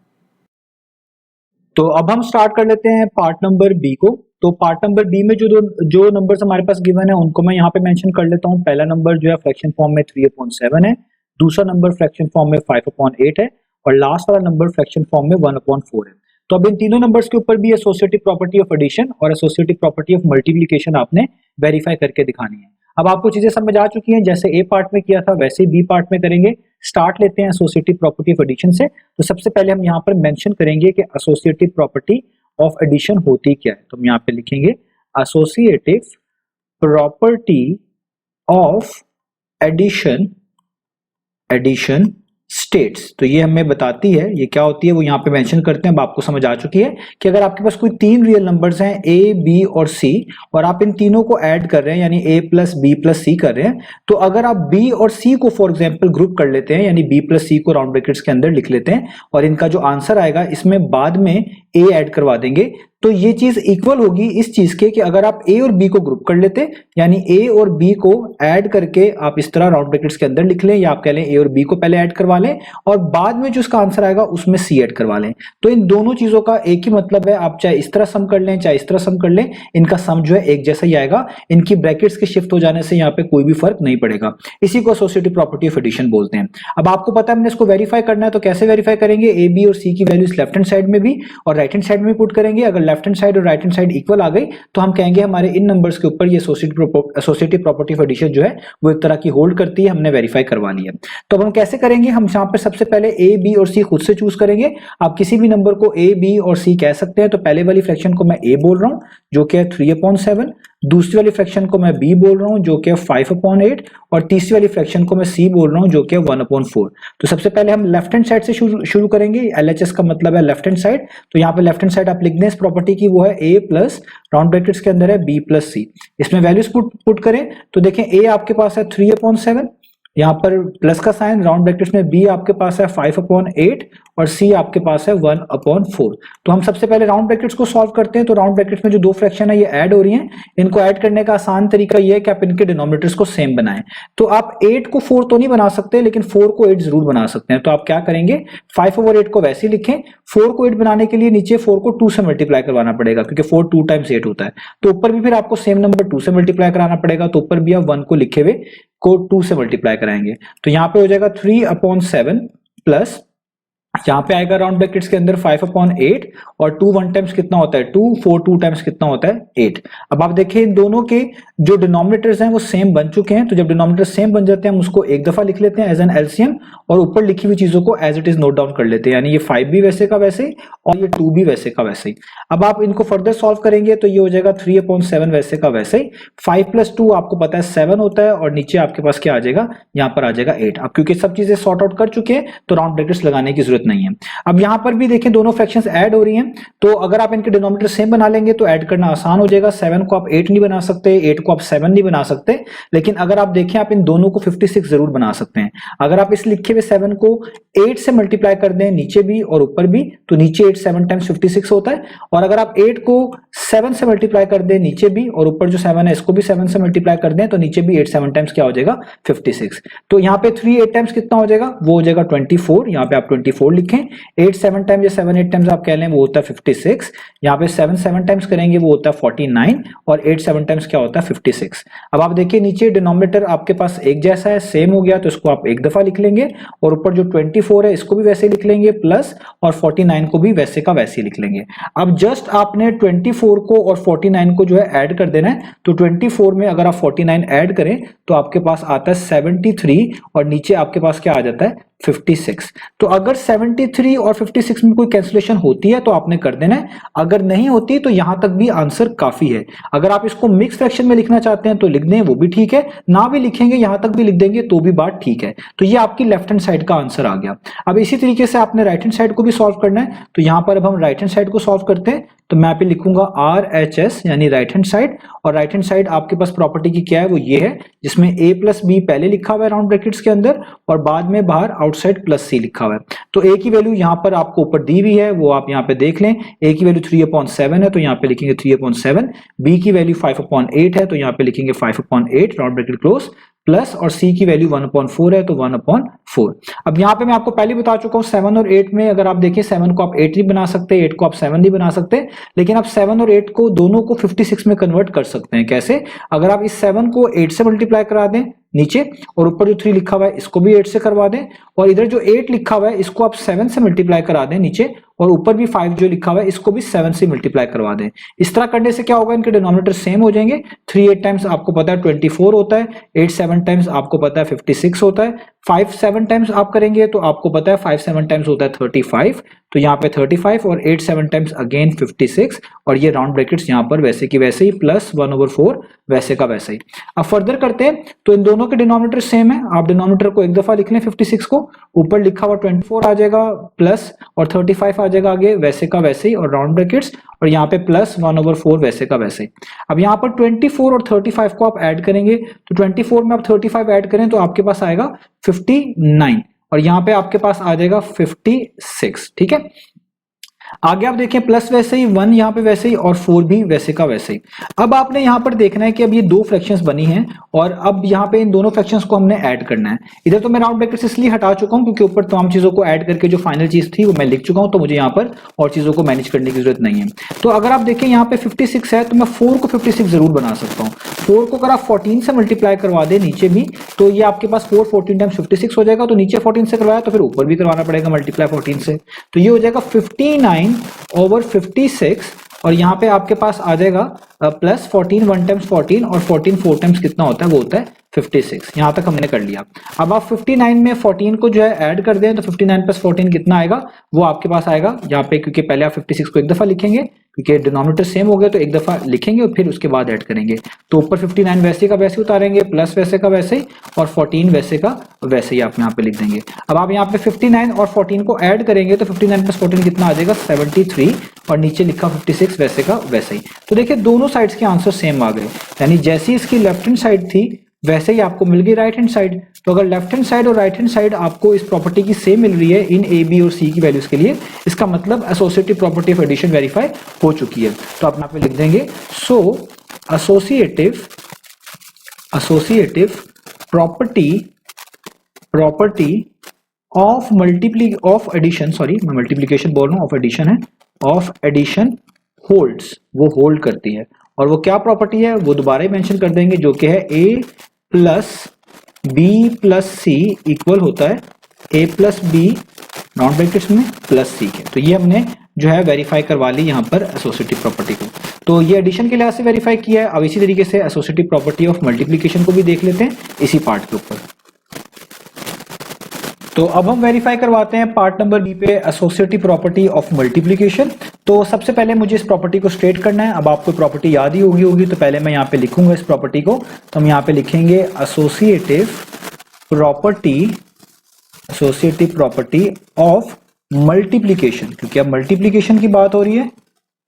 तो अब हम स्टार्ट कर लेते हैं पार्ट नंबर बी को। तो पार्ट नंबर बी में जो नंबर्स हमारे पास गिवन है उनको मैं यहाँ पे मेंशन कर लेता हूँ। पहला नंबर जो है फ्रैक्शन फॉर्म में 3/7 है, दूसरा नंबर फ्रैक्शन फॉर्म में 5/8 है और लास्ट वाला नंबर फ्रैक्शन फॉर्म में 1/4 है। तो अब इन तीनों नंबर्स के ऊपर भी एसोसिएटिव प्रॉपर्टी ऑफ एडिशन और एसोसिएटिव प्रॉपर्टी ऑफ मल्टीप्लिकेशन आपने वेरीफाई करके दिखानी है। अब आपको चीजें समझ आ चुकी हैं, जैसे ए पार्ट में किया था वैसे ही बी पार्ट में करेंगे। स्टार्ट लेते हैं एसोसिएटिव प्रॉपर्टी ऑफ एडिशन से। तो सबसे पहले हम यहाँ पर मेंशन करेंगे कि एसोसिएटिव प्रॉपर्टी ऑफ एडिशन होती क्या है। तो हम यहाँ पे लिखेंगे associative property of addition states, तो ये हमें बताती है ये क्या होती है, वो यहाँ पे मेंशन करते हैं। अब आपको समझ आ चुकी है कि अगर आपके पास कोई तीन रियल नंबर्स हैं ए, बी और सी, और आप इन तीनों को ऐड कर रहे हैं यानी ए प्लस बी प्लस सी कर रहे हैं, तो अगर आप बी और सी को फॉर एग्जाम्पल ग्रुप कर लेते हैं यानी बी प्लस सी को राउंड ब्रैकेट्स के अंदर लिख लेते हैं और इनका जो आंसर आएगा इसमें बाद में ए ऐड करवा देंगे, तो ये चीज इक्वल होगी इस चीज के कि अगर आप ए और बी को ग्रुप कर लेते यानी ए और बी को ऐड करके आप इस तरह राउंड ब्रैकेट्स के अंदर लिख लें, या आप कह लें ए और बी को पहले ऐड करवा लें और बाद में जो इसका आंसर आएगा उसमें सी ऐड करवा लें। तो इन दोनों चीजों का एक ही मतलब है, आप चाहे इस तरह सम कर लें चाहे इस तरह सम कर लें, इनका सम जो है एक जैसा ही आएगा। इनकी ब्रैकेट्स के शिफ्ट हो जाने से यहाँ पे कोई भी फर्क नहीं पड़ेगा। इसी को एसोसिएटिव प्रॉपर्टी ऑफ एडिशन बोलते हैं। अब आपको पता है हमने इसको वेरीफाई करना है, तो कैसे वेरीफाई करेंगे, ए बी और सी की वैल्यूज लेफ्ट हैंड साइड में भी और राइट हैंड साइड में पुट करेंगे। अगर लेफ्ट हैंड साइड और राइट हैंड साइड इक्वल आ गई तो हम कहेंगे हमारे इन नंबर्स के ऊपर ये एसोसिएटिव प्रॉपर्टी ऑफ एडिशन जो है वो एक तरह की होल्ड करती है, हमने वेरीफाई करवा लिया। तो अब हम कैसे करेंगे, हम यहाँ पर सबसे पहले ए बी और सी खुद से चूज करेंगे। आप किसी भी नंबर को ए बी और सी कह सकते हैं, तो पहले वाली फ्रैक्शन को मैं ए बोल रहा हूं जो कि है 3/7, दूसरी वाली फ्रैक्शन को मैं बी बोल रहा हूं जो कि है 5/8 और तीसरी वाली फ्रैक्शन को मैं सी बोल रहा हूं जो कि है 1/4। तो सबसे पहले हम लेफ्ट हैंड साइड से शुरू करेंगे। एलएचएस का मतलब है लेफ्ट हैंड साइड, तो यहाँ पे लेफ्ट हैंड साइड आप लिख दें इस प्रॉपर्टी की, वो है ए प्लस राउंड ब्रैकेट्स के अंदर है बी प्लस सी। इसमें वैल्यूज पुट करें तो देखें ए आपके पास है 3/7, यहाँ पर प्लस का साइन, राउंड ब्रैकेट्स में बी आपके पास है 5/8 और सी आपके पास है 1/4। तो हम सबसे पहले राउंड ब्रैकेट्स को सॉल्व करते हैं। तो राउंड ब्रैकेट्स में जो दो फ्रैक्शन है ये ऐड हो रही हैं, इनको ऐड करने का आसान तरीका ये है कि आप इनके डिनोमिनेटर्स को सेम बनाएं। तो आप 8 को 4 तो नहीं बना सकते लेकिन 4 को 8 जरूर बना सकते हैं। तो आप क्या करेंगे, 5/8 को वैसे ही लिखें, 4 को 8 बनाने के लिए नीचे 4 को 2 से मल्टीप्लाई करवाना पड़ेगा क्योंकि 4 2 टाइम्स 8 होता है। तो ऊपर भी फिर आपको सेम नंबर 2 से मल्टीप्लाई कराना पड़ेगा, तो ऊपर भी आप 1 को लिखे हुए को 2 से मल्टीप्लाई कराएंगे। तो यहां पे हो जाएगा 3/7 प्लस यहाँ पे आएगा राउंड ब्रैकेट्स के अंदर 5/8 और 2 1 टाइम्स कितना होता है 2, 4 2 टाइम्स कितना होता है 8। अब आप देखिए इन दोनों के जो डिनोमिनेटर्स हैं वो सेम बन चुके हैं, तो जब डिनोमिनेटर सेम बन जाते हैं हम उसको एक दफा लिख लेते हैं एज एन एलसीएम और ऊपर लिखी हुई चीजों को as it is note down कर लेते हैं, यानी ये 5 भी वैसे का वैसे और ये 2 भी वैसे का वैसे ही। अब आप इनको फर्दर सॉल्व करेंगे तो ये हो जाएगा 3/7 वैसे का वैसे ही, 5 + 2 आपको पता है 7 होता है और नीचे आपके पास क्या आ जाएगा, यहाँ पर आ जाएगा 8। अब क्योंकि सब चीजें सॉर्ट आउट कर चुके हैं तो राउंड ब्रैकेट्स लगाने की जरूरत नहीं है। अब यहां पर भी देखें दोनों फ्रैक्शंस ऐड हो रही हैं, तो अगर आप इनके डिनोमिनेटर सेम बना लेंगे तो ऐड करना आसान हो जाएगा। 7 को आप 8 नहीं बना सकते, 8 को आप 7 नहीं बना सकते, लेकिन अगर आप देखें आप इन दोनों को 56 जरूर बना सकते हैं। अगर आप इस लिखे हुए 7 को 8 से मल्टीप्लाई कर दें नीचे भी और ऊपर भी, तो नीचे 8 7 टाइम्स 56 होता है, और अगर आप 8 को 7 से मल्टीप्लाई कर दें नीचे भी और ऊपर जो 7 है इसको भी 7 से मल्टीप्लाई कर दें तो नीचे भी 8 7 टाइम्स क्या हो जाएगा 56। तो यहाँ पे 3 8 टाइम्स कितना हो जाएगा, वो हो जाएगा 24। यहाँ पे आप 24 लिखें, 8 7 टाइम्स या 7 8 टाइम्स आप कह लें वो होता है 56। यहाँ पे 7 7 टाइम्स करेंगे वो होता है 49 और 8 7 टाइम्स क्या होता है 56। अब आप देखिए नीचे डिनोमिनेटर आपके पास एक जैसा है, सेम हो गया, तो इसको आप एक दफा लिख लेंगे और ऊपर जो 24 है इसको भी वैसे लिख लेंगे प्लस, और 49 को भी वैसे का वैसे लिख लेंगे। अब जस्ट आपने 24 को और 49 को जो है ऐड कर देना है, तो 24 में अगर आप 49 ऐड करें तो आपके पास आता है 73 और नीचे आपके पास क्या आ जाता है 56। तो अगर 73 और 56 में कोई कैंसिलेशन होती है तो आपने कर देना है, अगर नहीं होती तो यहां तक भी आंसर काफी है। अगर आप इसको मिक्स फ्रैक्शन में लिखना चाहते हैं तो लिख दें, वो भी ठीक है, ना भी लिखेंगे यहां तक भी लिख देंगे तो भी बात ठीक है। तो ये आपकी लेफ्ट हैंड साइड का आंसर आ गया। अब इसी तरीके से आपने राइट हैंड साइड को भी सॉल्व करना है, तो यहां पर अब हम राइट हैंड साइड को सॉल्व करते हैं। तो मैं पे लिखूंगा RHS यानी राइट हैंड साइड, और राइट हैंड साइड आपके पास प्रॉपर्टी की क्या है, वो ये है जिसमें a + b पहले लिखा हुआ है राउंड ब्रैकेट्स के अंदर और बाद में बाहर आउटसाइड +c लिखा हुआ है। तो a की वैल्यू यहाँ पर आपको ऊपर दी हुई है, वो आप यहाँ पे देख लें। a की वैल्यू 3/7 है तो यहाँ पे लिखेंगे 3/7, b की वैल्यू 5/8 है तो यहाँ पे लिखेंगे 5/8 राउंड ब्रैकेट क्लोज, प्लस और c की वैल्यू 1/4 है तो 1/4। अब यहाँ पे मैं आपको पहले बता चुका हूँ 7 और 8 में अगर आप देखिए 7 को आप 8 नहीं बना सकते, 8 को आप 7 नहीं बना सकते, लेकिन आप 7 और 8 को दोनों को 56 में कन्वर्ट कर सकते हैं। कैसे, अगर आप इस 7 को 8 से मल्टीप्लाई करा दें नीचे और ऊपर जो 3 लिखा हुआ है इसको भी 8 से करवा दें, और इधर जो 8 लिखा हुआ है इसको आप 7 से मल्टीप्लाई करा दें नीचे और ऊपर भी 5 जो लिखा हुआ है इसको भी 7 से मल्टीप्लाई करवा दें। इस तरह करने से क्या होगा, इनके डिनोमिनेटर सेम हो जाएंगे। 3 8 टाइम्स आपको पता है 24 होता है, 8 7 टाइम्स आपको पता है 56 होता है, 5 7 टाइम्स आप करेंगे तो आपको पता है 5 7 टाइम्स होता है 35, तो यहाँ पे 35 और 8 7 टाइम्स अगेन 56, और ये राउंड ब्रैकेट्स यहाँ पर वैसे की वैसे ही प्लस 1/4 वैसे का वैसे ही। अब फर्दर करते हैं तो इन दोनों के डिनोमिनेटर सेम है, आप डिनोमिनेटर को एक दफा लिख लें 56 को, ऊपर लिखा हुआ 24 आ जाएगा प्लस और 35 आ जाएगा आगे वैसे का वैसे ही और राउंड ब्रैकेट्स, और यहाँ पे प्लस 1/4 वैसे का वैसे ही। अब यहाँ पर 24 और 35 को आप ऐड करेंगे तो 24 में आप 35 ऐड करें तो आपके पास आएगा 59 और यहाँ पे आपके पास आ जाएगा 56। ठीक है, आगे आप देखें प्लस वैसे ही 1 यहाँ पे वैसे ही और 4 भी वैसे का वैसे ही। अब आपने यहाँ पर देखना है कि अब ये दो फ्रैक्शंस बनी हैं और अब यहाँ पे इन दोनों फ्रैक्शंस को हमने ऐड करना है। इधर तो मैं राउंड ब्रैकेट्स इसलिए हटा चुका हूँ क्योंकि ऊपर तमाम चीजों को ऐड करके जो फाइनल चीज थी वो मैं लिख चुका हूँ, तो मुझे यहाँ पर और चीजों को मैनेज करने की जरूरत नहीं है। तो अगर आप देखें यहाँ पे 56 है तो मैं 4 को 56 जरूर बना सकता हूँ। 4 को अगर आप 14 से मल्टीप्लाई करवा दे नीचे भी तो ये आपके पास 4 14 टाइम्स 56 हो जाएगा, तो नीचे 14 से करवाया तो फिर ऊपर भी करवाना पड़ेगा मल्टीप्लाई 14 से, तो ये हो जाएगा 59/56 और यहाँ पे आपके पास आ जाएगा प्लस 14 1 टाइम्स 14 और 14 4 टाइम्स कितना होता है वो होता है 56। यहाँ तक हमने कर लिया। अब आप 59 में 14 को जो है ऐड कर दें तो 59 + 14 कितना आएगा वो आपके पास आएगा यहाँ पे, क्योंकि पहले आप 56 को एक दफा लिखेंगे क्योंकि डिनोमिनेटर सेम हो गया तो एक दफा लिखेंगे और फिर उसके बाद ऐड करेंगे, तो ऊपर 59 वैसे का वैसे उतारेंगे प्लस वैसे का वैसे ही और 14 वैसे का वैसे ही आप यहाँ पे लिख देंगे। अब आप यहाँ पे 59 और 14 को ऐड करेंगे तो 59 + 14 कितना आ जाएगा 73 और नीचे लिखा 56 वैसे का वैसे ही। तो देखिए दोनों साइड्स के आंसर सेम आ गए, यानी जैसी इसकी लेफ्ट हैंड साइड थी वैसे ही आपको मिल गई राइट हैंड साइड। तो अगर लेफ्ट हैंड साइड और राइट हैंड साइड आपको इस प्रॉपर्टी की सेम मिल रही है इन ए बी और सी की वैल्यूज के लिए, इसका मतलब associative property of addition verify हो चुकी है। तो आप यहाँ पे लिख देंगे so associative property of addition, sorry मैं मल्टीप्लीकेशन बोल रहा हूँ, ऑफ एडिशन है, ऑफ एडिशन होल्ड्स, वो होल्ड करती है। और वो क्या प्रॉपर्टी है वो दोबारा ही मेंशन कर देंगे, जो कि है a + b + c इक्वल होता है a + b राउंड ब्रैकेट्स में प्लस c के। तो ये हमने जो है वेरीफाई करवा ली यहाँ पर एसोसिएटिव प्रॉपर्टी को। तो ये एडिशन के लिहाज से वेरीफाई किया है। अब इसी तरीके से एसोसिएटिव प्रॉपर्टी ऑफ मल्टीप्लीकेशन को भी देख लेते हैं इसी पार्ट के ऊपर। तो अब हम वेरीफाई करवाते हैं पार्ट नंबर बी पे एसोसिएटिव प्रॉपर्टी ऑफ मल्टीप्लिकेशन। तो सबसे पहले मुझे इस प्रॉपर्टी को स्ट्रेट करना है। अब आपको प्रॉपर्टी याद ही होगी तो पहले मैं यहाँ पे लिखूंगा इस प्रॉपर्टी को, तो हम यहाँ पे लिखेंगे एसोसिएटिव प्रॉपर्टी ऑफ मल्टीप्लिकेशन, क्योंकि अब मल्टीप्लिकेशन की बात हो रही है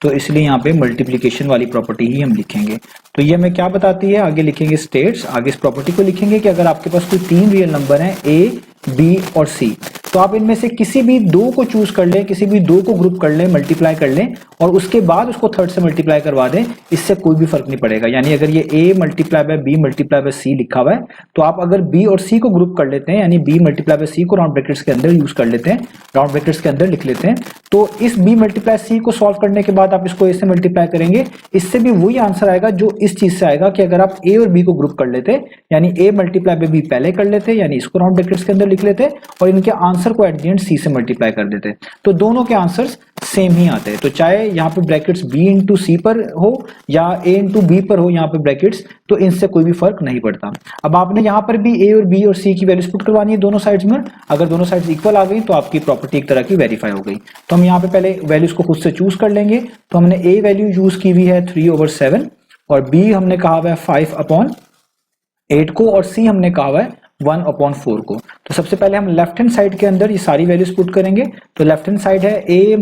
तो इसलिए यहाँ पे मल्टीप्लिकेशन वाली प्रॉपर्टी ही हम लिखेंगे। तो ये हमें क्या बताती है, आगे लिखेंगे स्टेट्स, आगे इस प्रॉपर्टी को लिखेंगे कि अगर आपके पास कोई 3 रियल नंबर है ए बी और सी, तो आप इनमें से किसी भी 2 को चूज कर लें, किसी भी 2 को ग्रुप कर लें, मल्टीप्लाई कर लें और उसके बाद उसको थर्ड से मल्टीप्लाई करवा दें, इससे कोई भी फर्क नहीं पड़ेगा। यानी अगर ये a × b × c लिखा हुआ है तो आप अगर b और c को ग्रुप कर लेते हैं, यानी b × c को राउंड ब्रैकेट्स के अंदर यूज कर लेते हैं, राउंड ब्रैकेट्स के अंदर लिख लेते हैं, तो इस b × c को सॉल्व करने के बाद आप इसको a से मल्टीप्लाई करेंगे, इससे भी वही आंसर आएगा जो इस चीज से आएगा कि अगर आप a और b को ग्रुप कर लेते, यानी a × b पहले कर लेते, यानी इसको राउंड ब्रैकेट्स के अंदर लिख लेते और इनके आंसर को एट द एंड c से मल्टीप्लाई कर देते, तो दोनों के आंसर्स सेम ही आते हैं। तो चाहे यहाँ पे ब्रैकेट्स b × c पर हो या a × b पर हो यहाँ पे ब्रैकेट्स, तो इनसे कोई भी फर्क नहीं पड़ता। अब आपने यहाँ पर भी a और b और c की वैल्यूज पुट करवानी है दोनों साइड्स में। अगर दोनों साइड्स इक्वल आ गई तो आपकी प्रॉपर्टी एक तरह की वेरीफाई हो गई। तो हम यहाँ पे पहले वैल्यूज को खुद से चूज कर लेंगे। तो हमने a वैल्यू यूज की हुई है 3/7 और b हमने कहा हुआ है 5/8 को और c हमने कहा हुआ है 1/4 को। तो सबसे पहले हम लेफ्ट हैंड साइड के अंदर ये सारी वैल्यूज पुट करेंगे। तो लेफ्ट हैंड साइड है a ×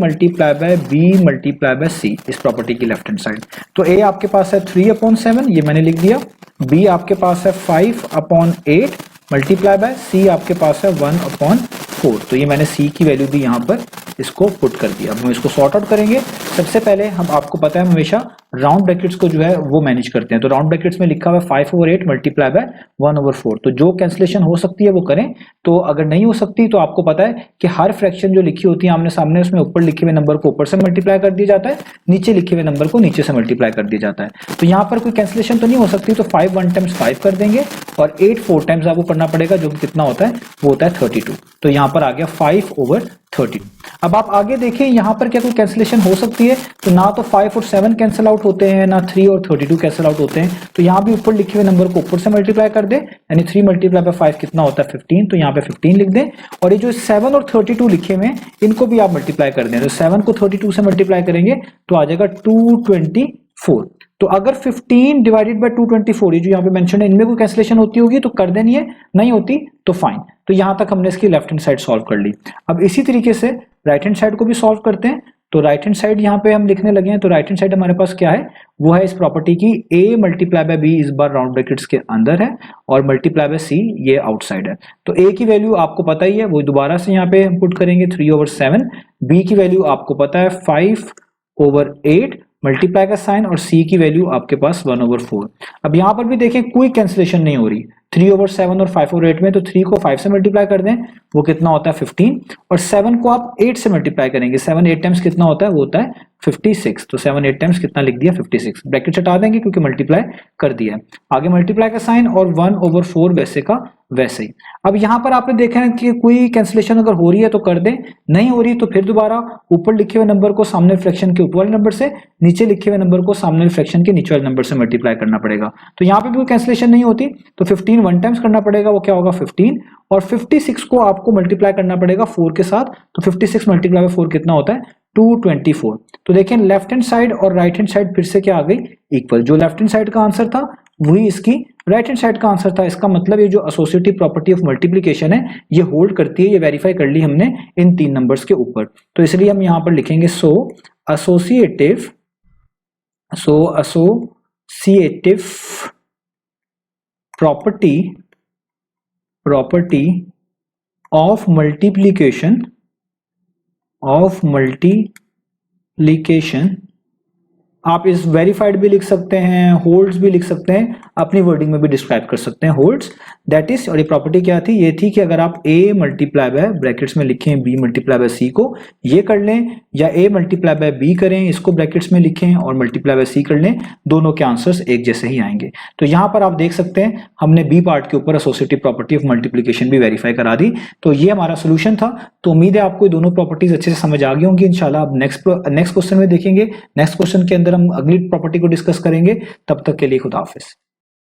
b × c, इस प्रॉपर्टी की लेफ्ट हैंड साइड। तो a आपके पास है 3/7, ये मैंने लिख दिया, b आपके पास है 5/8 मल्टीप्लाई बाय c आपके पास है 1/4। तो ये मैंने c की वैल्यू भी यहाँ पर इसको पुट कर दिया। अब हम इसको सॉर्ट आउट करेंगे। सबसे पहले हम, आपको पता है हमेशा राउंड ब्रैकेट्स को जो है वो मैनेज करते हैं। तो राउंड ब्रैकेट्स में लिखा हुआ है 5/8 मल्टीप्लाई बाय 1/4। तो जो कैंसिलेशन हो सकती है वो करें। तो अगर नहीं हो सकती तो आपको पता है कि हर फ्रैक्शन जो लिखी होती है आमने सामने, उसमें ऊपर लिखे हुए नंबर को ऊपर से मल्टीप्लाई कर दिया जाता है, नीचे लिखे हुए नंबर को नीचे से मल्टीप्लाई कर दिया जाता है। तो यहाँ पर कोई कैंसिलेशन तो नहीं हो सकती, तो 5 1 टाइम्स 5 कर देंगे और 8 4 टाइम्स आपको करना पड़ेगा, जो कि कितना होता है वो होता है 32। तो यहाँ पर आ गया 5/32। अब आप आगे देखें यहाँ पर क्या कोई कैंसिलेशन हो सकती है, तो ना तो 5 और 7 कैंसिल आउट होते हैं, ना 3 और 32 कैंसिल आउट होते हैं। तो यहाँ भी ऊपर लिखे हुए नंबर को ऊपर से मल्टीप्लाई कर दे, यानी 3 मल्टीप्लाई बाय 5 कितना होता है 15, तो यहाँ पे 15 लिख दें। और ये जो 7 और 32 लिखे हुए हैं इनको भी आप मल्टीप्लाई कर दें, तो 7 को 32 से मल्टीप्लाई करेंगे तो आ जाएगा 224। तो अगर 15 डिवाइडेड बाय 224 ये जो यहाँ पे मेंशन है इनमें कोई कैंसिलेशन होती होगी तो कर देनी है, नहीं होती तो फाइन। तो यहां तक हमने इसकी लेफ्ट हैंड साइड सॉल्व कर ली। अब इसी तरीके से राइट हैंड साइड को भी सॉल्व करते हैं। तो राइट हैंड साइड यहाँ पे हम लिखने लगे हैं, तो राइट हैंड साइड हमारे पास क्या है, वो है इस प्रॉपर्टी की a मल्टीप्लाई बाय b इस बार राउंड ब्रैकेट्स के अंदर है और मल्टीप्लाई बाय c ये आउटसाइड है। तो a की वैल्यू आपको पता ही है, वो दोबारा से यहाँ पे हम पुट करेंगे 3/7, b की वैल्यू आपको पता है 5/8 मल्टीप्लाई का साइन और c की वैल्यू आपके पास 1/4। अब यहां पर भी देखें कोई कैंसिलेशन नहीं हो रही 3/7 और 5/8 में, तो 3 को 5 से मल्टीप्लाई कर दें वो कितना होता है 15, और 7 को आप 8 से मल्टीप्लाई करेंगे, 7 8 टाइम्स कितना होता है वो होता है 56। तो 7 8 टाइम्स कितना लिख दिया 56, ब्रैकेट हटा देंगे क्योंकि मल्टीप्लाई कर दिया है। आगे मल्टीप्लाई का साइन और 1/4 वैसे का वैसे ही। अब यहां पर आपने देखा है कि कोई कैंसिलेशन अगर हो रही है तो कर दें, नहीं हो रही तो फिर दोबारा ऊपर लिखे हुए नंबर को सामने फ्रैक्शन के ऊपर वाले नंबर से, नीचे लिखे हुए नंबर को सामने फ्रैक्शन के नीचे वाले नंबर से मल्टीप्लाई करना पड़ेगा। तो यहाँ पे भी कोई कैंसिलेशन नहीं होती तो 15 वन टाइम्स करना पड़ेगा, वो क्या होगा 15, और 56 को आपको मल्टीप्लाई करना पड़ेगा 4 के साथ। तो 56 मल्टीप्लाई बाय 4 कितना होता है 224। तो देखें लेफ्ट हैंड साइड और राइट हैंड साइड फिर से क्या आ गई इक्वल, जो लेफ्ट हैंड साइड का आंसर था वही इसकी राइट हैंड साइड का आंसर था। इसका मतलब ये जो एसोसिएटिव प्रॉपर्टी ऑफ मल्टीप्लिकेशन है ये होल्ड करती है, ये वेरीफाई कर ली हमने इन 3 नंबर्स के ऊपर। तो इसलिए हम यहां पर लिखेंगे सो एसोसिएटिव प्रॉपर्टी ऑफ मल्टीप्लिकेशन आप इस वेरीफाइड भी लिख सकते हैं, होल्ड्स भी लिख सकते हैं, अपनी वर्डिंग में भी डिस्क्राइब कर सकते हैं होल्ड्स दैट इज। और ये प्रॉपर्टी क्या थी, ये थी कि अगर आप a मल्टीप्लाई बाय ब्रैकेट्स में लिखें b मल्टीप्लाई बाय c को ये कर लें, या a मल्टीप्लाई बाय b करें इसको ब्रैकेट्स में लिखें और मल्टीप्लाई बाय c कर लें, दोनों के आंसर्स एक जैसे ही आएंगे। तो यहां पर आप देख सकते हैं हमने b पार्ट के ऊपर एसोसिएटिव प्रॉपर्टी ऑफ मल्टीप्लिकेशन भी वेरीफाई करा दी। तो ये हमारा सोल्यूशन था। तो उम्मीद है आपको दोनों प्रॉपर्टीज अच्छे से समझ आ गई होंगी। इंशाल्लाह अब नेक्स्ट क्वेश्चन में देखेंगे, नेक्स्ट क्वेश्चन के अंदर हम अगली प्रॉपर्टी को डिस्कस करेंगे। तब तक के लिए खुदा हाफिज।